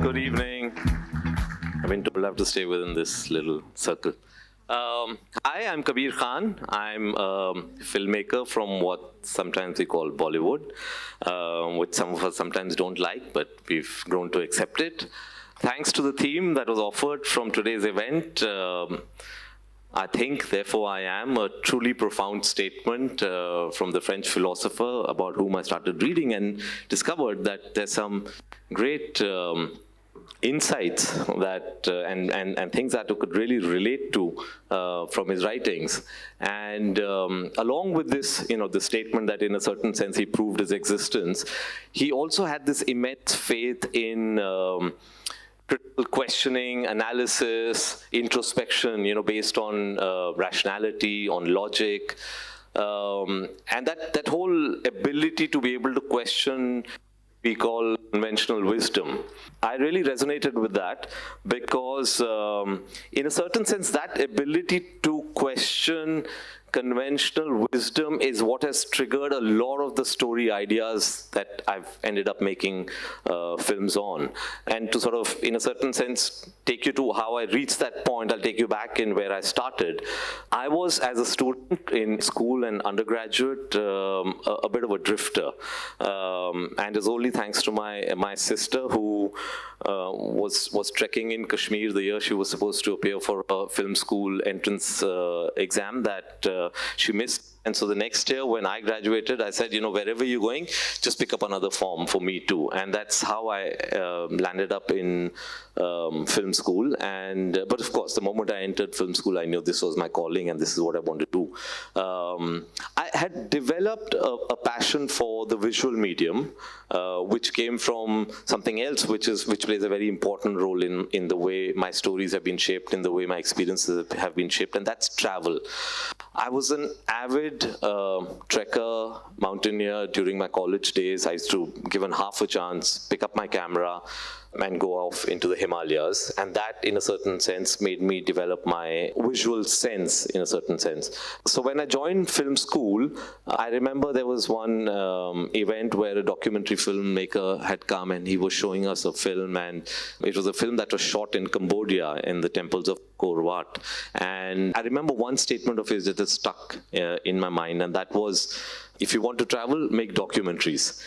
Good evening. I've been told I have to stay within this little circle. Hi, I'm Kabir Khan. I'm a filmmaker from what sometimes we call Bollywood, which some of us sometimes don't like, but we've grown to accept it. Thanks to the theme that was offered from today's event, I think, therefore I am, a truly profound statement from the French philosopher about whom I started reading and discovered that there's some great insights that and things that I could really relate to from his writings. And along with this, the statement that in a certain sense he proved his existence, he also had this immense faith in critical questioning, analysis, introspection, based on rationality, on logic, and that whole ability to be able to question we call conventional wisdom. I really resonated with that because in a certain sense that ability to question conventional wisdom is what has triggered a lot of the story ideas that I've ended up making films on. And to sort of, in a certain sense, take you to how I reached that point, I'll take you back in where I started. I was, as a student in school and undergraduate, a bit of a drifter. And it's only thanks to my sister who was trekking in Kashmir the year she was supposed to appear for a film school entrance exam that she missed. And so the next year when I graduated, I said, wherever you're going, just pick up another form for me too. And that's how I landed up in film school. And but of course, the moment I entered film school, I knew this was my calling and this is what I wanted to do. I had developed a passion for the visual medium, which came from something else, which plays a very important role in the way my stories have been shaped, in the way my experiences have been shaped, and that's travel. I was an avid trekker, mountaineer during my college days. I used to, given half a chance, pick up my camera and go off into the Himalayas. And that, in a certain sense, made me develop my visual sense, in a certain sense. So when I joined film school, I remember there was one event where a documentary filmmaker had come and he was showing us a film, and it was a film that was shot in Cambodia in the temples of Angkor Wat. And I remember one statement of his that is stuck in my mind, and that was, if you want to travel, make documentaries.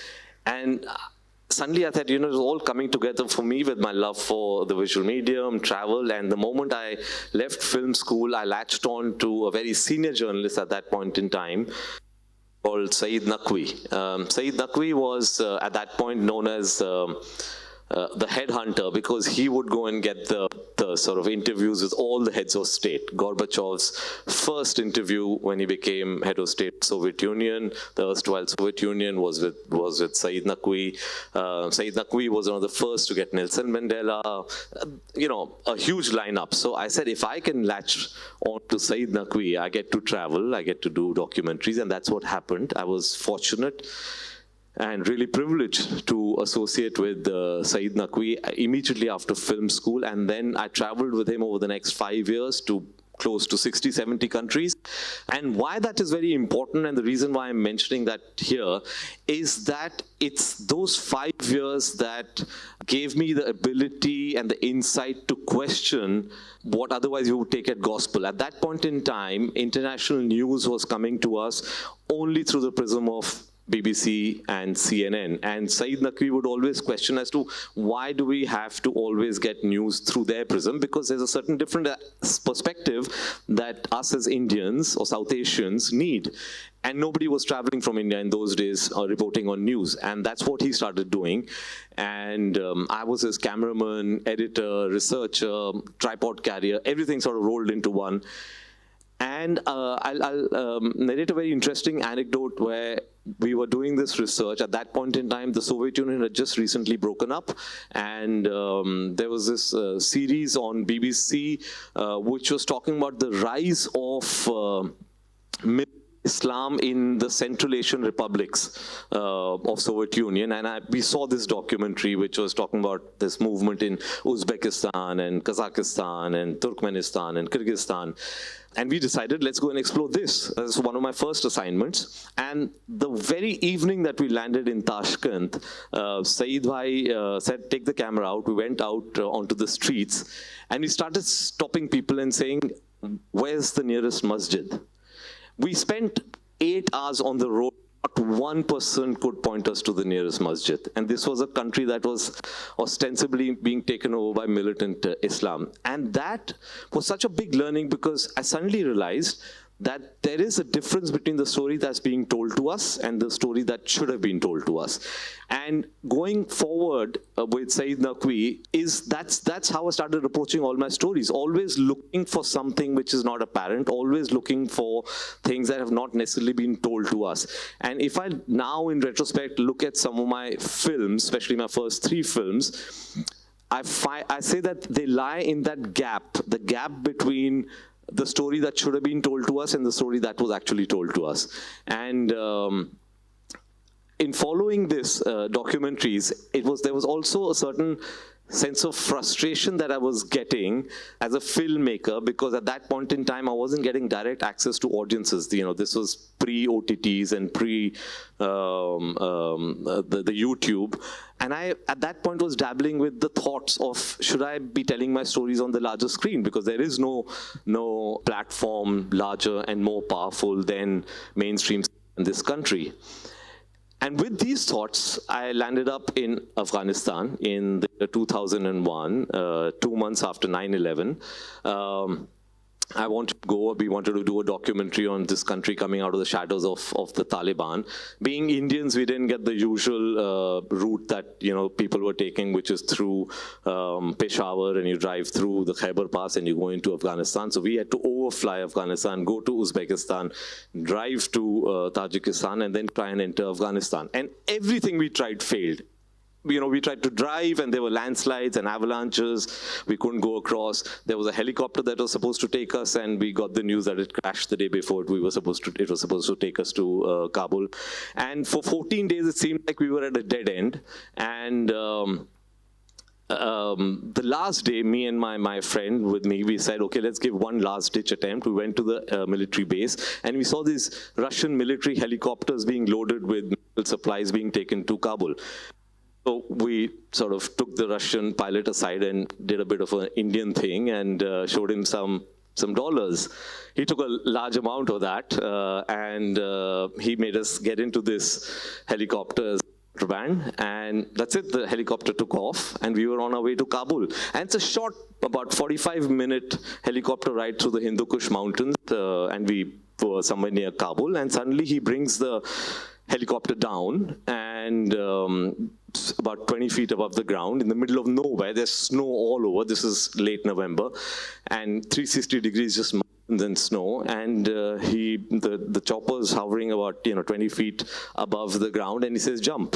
And suddenly I thought, it was all coming together for me with my love for the visual medium, travel, and the moment I left film school, I latched on to a very senior journalist at that point in time called Saeed Naqvi. Saeed Naqvi was at that point known as the headhunter, because he would go and get the sort of interviews with all the heads of state. Gorbachev's first interview when he became head of state Soviet Union, the erstwhile Soviet Union, was with Saeed Naqvi. Saeed Naqvi was one of the first to get Nelson Mandela, a huge lineup. So I said, if I can latch on to Saeed Naqvi, I get to travel, I get to do documentaries, and that's what happened. I was fortunate and really privileged to associate with Saeed Naqvi immediately after film school. And then I traveled with him over the next 5 years to close to 60, 70 countries. And why that is very important, and the reason why I'm mentioning that here, is that it's those 5 years that gave me the ability and the insight to question what otherwise you would take as gospel. At that point in time, international news was coming to us only through the prism of BBC and CNN, and Saeed Naqvi would always question as to why do we have to always get news through their prism, because there's a certain different perspective that us as Indians or South Asians need. And nobody was traveling from India in those days reporting on news, and that's what he started doing. And I was his cameraman, editor, researcher, tripod carrier, everything sort of rolled into one. And I'll narrate a very interesting anecdote where we were doing this research. At that point in time, the Soviet Union had just recently broken up, and there was this series on BBC which was talking about the rise of Islam in the Central Asian republics of Soviet Union, and we saw this documentary which was talking about this movement in Uzbekistan and Kazakhstan and Turkmenistan and Kyrgyzstan. And we decided, let's go and explore this. That's one of my first assignments. And the very evening that we landed in Tashkent, Saeed Bhai said, take the camera out. We went out onto the streets, and we started stopping people and saying, where's the nearest masjid? We spent 8 hours on the road. Not one person could point us to the nearest masjid. And this was a country that was ostensibly being taken over by militant Islam. And that was such a big learning, because I suddenly realized that there is a difference between the story that's being told to us and the story that should have been told to us. And going forward with Saeed Naqvi, that's how I started approaching all my stories, always looking for something which is not apparent, always looking for things that have not necessarily been told to us. And if I now, in retrospect, look at some of my films, especially my first 3 films, I say that they lie in that gap, the gap between the story that should have been told to us and the story that was actually told to us. And in following this documentaries, there was also a certain sense of frustration that I was getting as a filmmaker, because at that point in time I wasn't getting direct access to audiences. This was pre-OTTs and pre the YouTube, and I at that point was dabbling with the thoughts of, should I be telling my stories on the larger screen, because there is no platform larger and more powerful than mainstream in this country. And with these thoughts, I landed up in Afghanistan in the 2001, 2 months after 9/11. We wanted to do a documentary on this country coming out of the shadows of the Taliban. Being Indians, we didn't get the usual route that people were taking, which is through Peshawar, and you drive through the Khyber Pass and you go into Afghanistan. So we had to overfly Afghanistan, go to Uzbekistan, drive to Tajikistan, and then try and enter Afghanistan. And everything we tried failed. We tried to drive, and there were landslides and avalanches. We couldn't go across. There was a helicopter that was supposed to take us, and we got the news that it crashed the day before. It was supposed to take us to Kabul. And for 14 days, it seemed like we were at a dead end. And the last day, me and my friend with me, we said, okay, let's give one last ditch attempt. We went to the military base, and we saw these Russian military helicopters being loaded with medical supplies being taken to Kabul. So we sort of took the Russian pilot aside and did a bit of an Indian thing and showed him some dollars. He took a large amount of that, and he made us get into this helicopter band, and that's it. The helicopter took off, and we were on our way to Kabul. And it's a short, about 45-minute helicopter ride through the Hindu Kush mountains, and we were somewhere near Kabul, and suddenly he brings the helicopter down, and about 20 feet above the ground, in the middle of nowhere. There's snow all over. This is late November, and 360 degrees just mountains and snow. And the chopper's hovering about 20 feet above the ground, and he says, jump.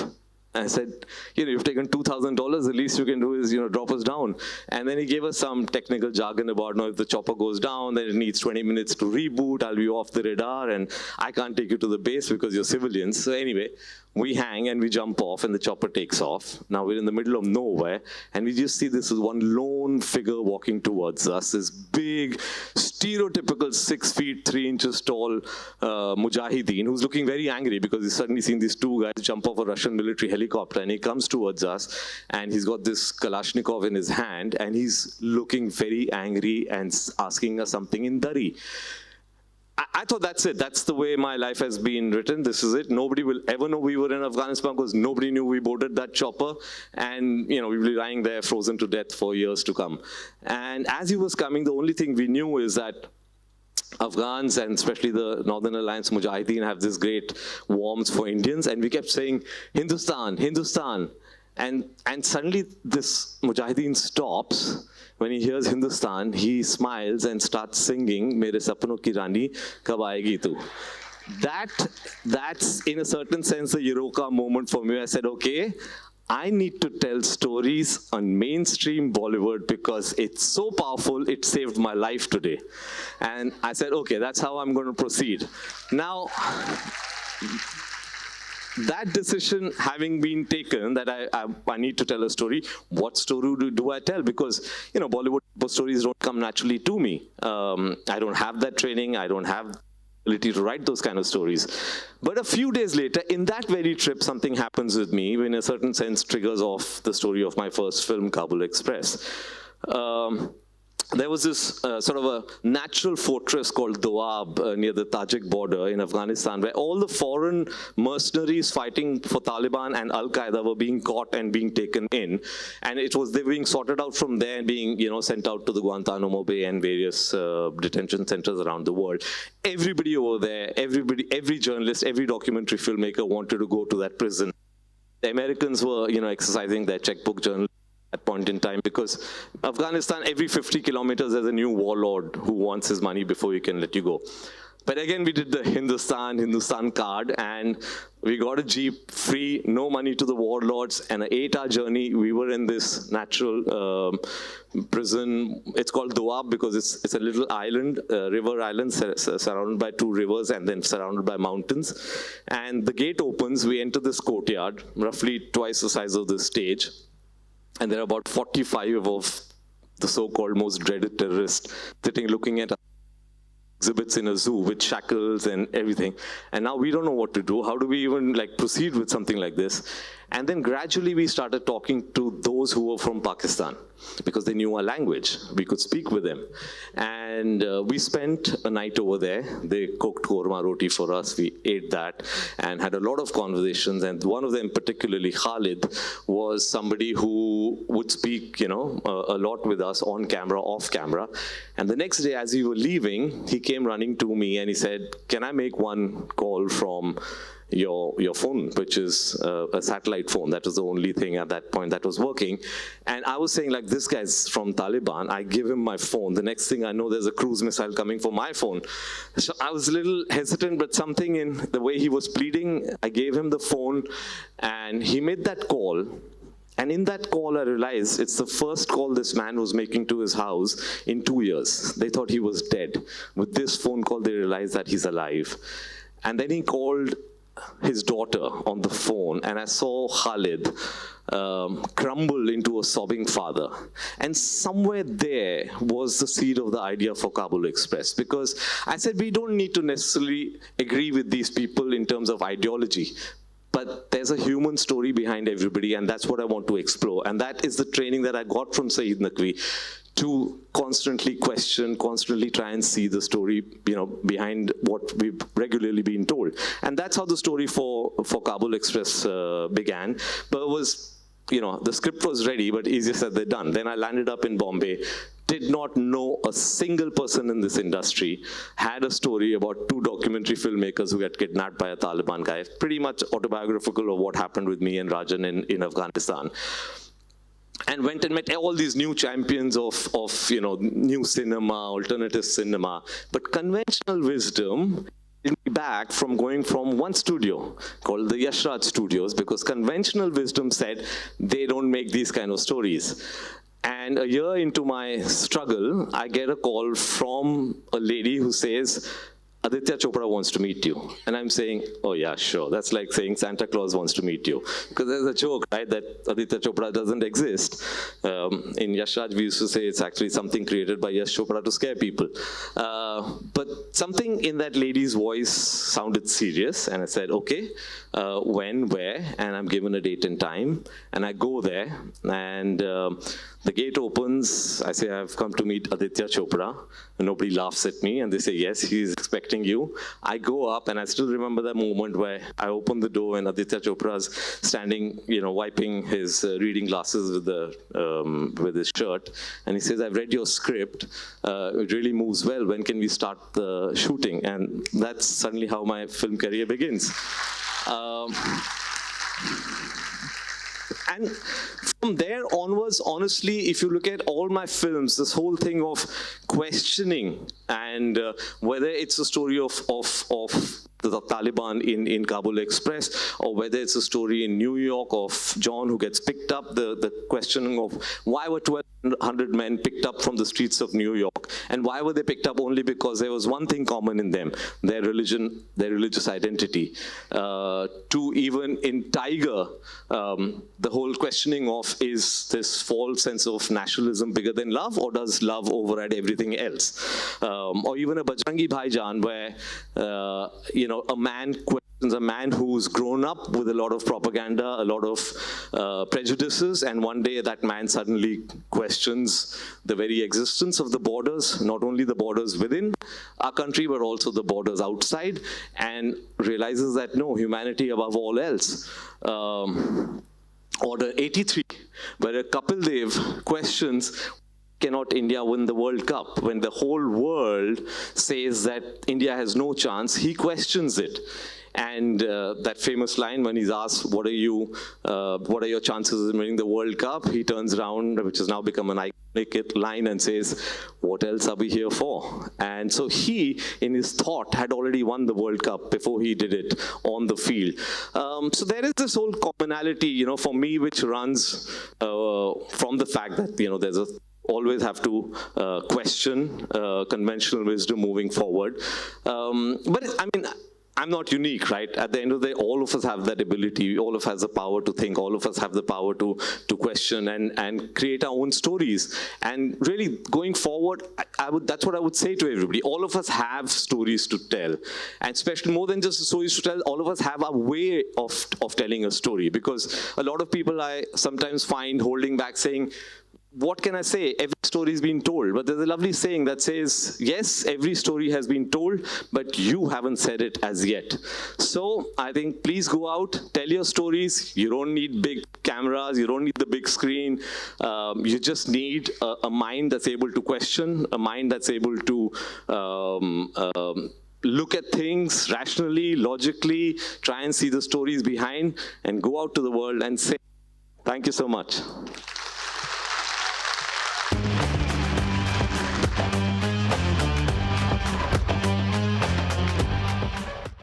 And I said, you've taken $2,000, the least you can do is, drop us down. And then he gave us some technical jargon about, if the chopper goes down, then it needs 20 minutes to reboot, I'll be off the radar, and I can't take you to the base because you're civilians. So anyway, we hang and we jump off, and the chopper takes off. Now we're in the middle of nowhere, and we just see this one lone figure walking towards us, this big, stereotypical 6 feet 3 inches tall mujahideen, who's looking very angry because he's suddenly seen these 2 guys jump off a Russian military helicopter, and he comes towards us, and he's got this Kalashnikov in his hand, and he's looking very angry and asking us something in Dari. I thought that's it. That's the way my life has been written. This is it. Nobody will ever know we were in Afghanistan because nobody knew we boarded that chopper. And, we'll be lying there frozen to death for years to come. And as he was coming, the only thing we knew is that Afghans, and especially the Northern Alliance Mujahideen, have this great warmth for Indians. And we kept saying, Hindustan, Hindustan. And suddenly this Mujahideen stops. When he hears Hindustan, he smiles and starts singing, Mere Sapno Ki Rani, Kab Aayegi Tu. That's in a certain sense the Eureka moment for me. I said, okay, I need to tell stories on mainstream Bollywood because it's so powerful, it saved my life today. And I said, okay, that's how I'm going to proceed. Now, that decision having been taken, that I need to tell a story, what story do I tell? Because, Bollywood stories don't come naturally to me. I don't have that training. I don't have the ability to write those kind of stories. But a few days later, in that very trip, something happens with me, in a certain sense triggers off the story of my first film, Kabul Express. There was this sort of a natural fortress called Doab near the Tajik border in Afghanistan, where all the foreign mercenaries fighting for Taliban and Al-Qaeda were being caught and being taken in. And they were being sorted out from there and being sent out to the Guantanamo Bay and various detention centers around the world. Everybody over there, every journalist, every documentary filmmaker wanted to go to that prison. The Americans were exercising their checkbook journalism at that point in time, because Afghanistan, every 50 kilometers, there's a new warlord who wants his money before he can let you go. But again, we did the Hindustan card, and we got a jeep, free, no money to the warlords, and an 8-hour journey. We were in this natural prison. It's called Doab because it's a little island, river island, surrounded by 2 rivers and then surrounded by mountains. And the gate opens, we enter this courtyard, roughly twice the size of this stage. And there are about 45 of the so-called most dreaded terrorists sitting looking at exhibits in a zoo with shackles and everything. And now we don't know what to do. How do we even proceed with something like this? And then gradually we started talking to those who were from Pakistan because they knew our language. We could speak with them. And we spent a night over there. They cooked korma roti for us. We ate that and had a lot of conversations. And one of them, particularly Khalid, was somebody who would speak, a lot with us on camera, off camera. And the next day, as we were leaving, he came running to me and he said, "Can I make one call from your phone," which is a satellite phone. That was the only thing at that point that was working. And I was saying, this guy's from Taliban. I give him my phone. The next thing I know, there's a cruise missile coming for my phone. So I was a little hesitant, but something in the way he was pleading, I gave him the phone, and he made that call. And in that call, I realized it's the first call this man was making to his house in 2 years. They thought he was dead. With this phone call, they realized that he's alive. And then he called his daughter on the phone, and I saw Khalid crumble into a sobbing father. And somewhere there was the seed of the idea for Kabul Express, because I said we don't need to necessarily agree with these people in terms of ideology, but there's a human story behind everybody, and that's what I want to explore. And that is the training that I got from Saeed Naqvi, to constantly question, constantly try and see the story, behind what we've regularly been told. And that's how the story for Kabul Express began. But it was, the script was ready, but easier said than done. Then I landed up in Bombay, did not know a single person in this industry, had a story about 2 documentary filmmakers who got kidnapped by a Taliban guy, pretty much autobiographical of what happened with me and Rajan in Afghanistan. And went and met all these new champions of new cinema, alternative cinema. But conventional wisdom held me back from going from one studio called the Yashraj Studios, because conventional wisdom said they don't make these kind of stories. And a year into my struggle, I get a call from a lady who says, "Aditya Chopra wants to meet you." And I'm saying, "Oh yeah, sure." That's like saying Santa Claus wants to meet you. Because there's a joke, right, that Aditya Chopra doesn't exist. In Yashraj, we used to say it's actually something created by Yash Chopra to scare people. But something in that lady's voice sounded serious. And I said, okay, when, where? And I'm given a date and time. And I go there. And the gate opens. I say, "I've come to meet Aditya Chopra." And nobody laughs at me. And they say, "Yes, he's expecting you." I go up, and I still remember that moment where I open the door and Aditya Chopra's standing, wiping his reading glasses with his shirt. And he says, "I've read your script. It really moves well. When can we start the shooting?" And that's suddenly how my film career begins. And from there onwards, honestly, if you look at all my films, this whole thing of questioning and whether it's a story of the Taliban in Kabul Express, or whether it's a story in New York of John who gets picked up, the questioning of why were 1,200 men picked up from the streets of New York, and why were they picked up? Only because there was one thing common in them: their religion, their religious identity. To even in Tiger, the whole questioning of, is this false sense of nationalism bigger than love, or does love override everything else? Or even a Bajrangi Bhaijaan, where a man questions a man who's grown up with a lot of propaganda, a lot of prejudices, and one day that man suddenly questions the very existence of the borders, not only the borders within our country, but also the borders outside, and realizes that no, humanity above all else. Order 83, where Kapil Dev questions, cannot India win the World Cup? When the whole world says that India has no chance, he questions it. And that famous line when he's asked, what are your chances of winning the World Cup? He turns around, which has now become an iconic line, and says, what else are we here for? And so he, in his thought, had already won the World Cup before he did it on the field. So there is this whole commonality, for me, which runs from the fact that, there's always have to question conventional wisdom moving forward. But I'm not unique, right? At the end of the day, all of us have that ability. All of us have the power to think. All of us have the power to question and create our own stories. And really, going forward, that's what I would say to everybody. All of us have stories to tell. And especially more than just stories to tell, all of us have a way of telling a story. Because a lot of people I sometimes find holding back, saying, what can I say? Every story has been told. But there's a lovely saying that says, yes, every story has been told, but you haven't said it as yet. So I think please go out, tell your stories. You don't need big cameras. You don't need the big screen. You just need a mind that's able to question, a mind that's able to look at things rationally, logically, try and see the stories behind, and go out to the world and say, thank you so much.